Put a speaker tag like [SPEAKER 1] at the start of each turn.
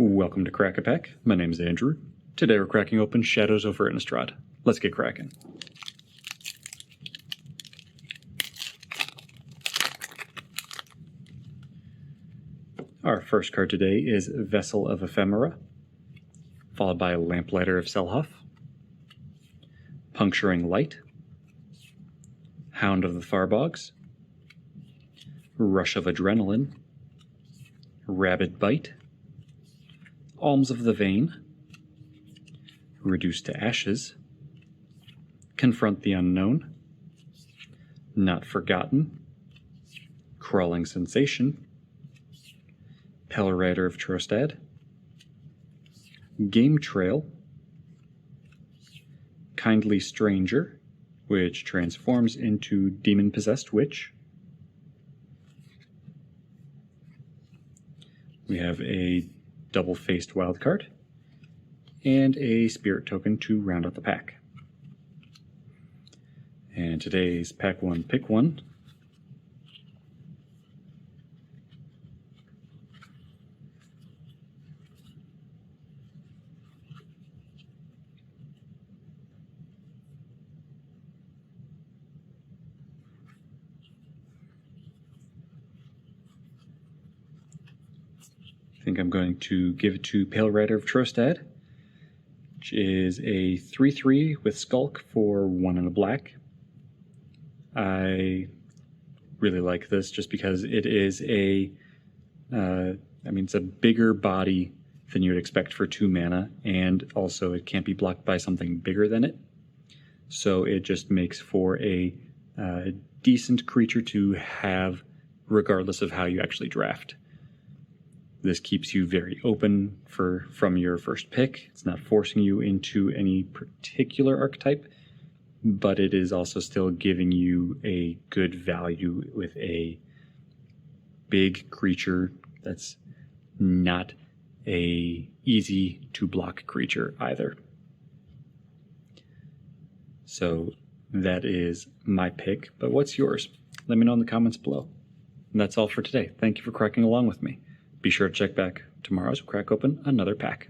[SPEAKER 1] Welcome to Crack a Pack. My name is Andrew. Today we're cracking open Shadows over Innistrad. Let's get cracking. Our first card today is Vessel of Ephemera, followed by Lamplighter of Selhoff, Puncturing Light, Hound of the Farbogs, Rush of Adrenaline, Rabid Bite, Alms of the Vein, Reduce to Ashes, Confront the Unknown, Not Forgotten, Crawling Sensation, Pellrider of Trostad, Game Trail, Kindly Stranger, which transforms into Demon-Possessed Witch. We have a double-faced wildcard, and a spirit token to round out the pack. And today's pack one, pick one. I think I'm going to give it to Pellrider of Trostad, which is a 3/3 with Skulk for 1 and a black. I really like this just because it is it's a bigger body than you would expect for 2 mana, and also it can't be blocked by something bigger than it. So it just makes for a decent creature to have regardless of how you actually draft. This keeps you very open from your first pick. It's not forcing you into any particular archetype, but it is also still giving you a good value with a big creature that's not a easy to block creature either. So that is my pick, but what's yours? Let me know in the comments below. And that's all for today. Thank you for cracking along with me. Be sure to check back tomorrow as we crack open another pack.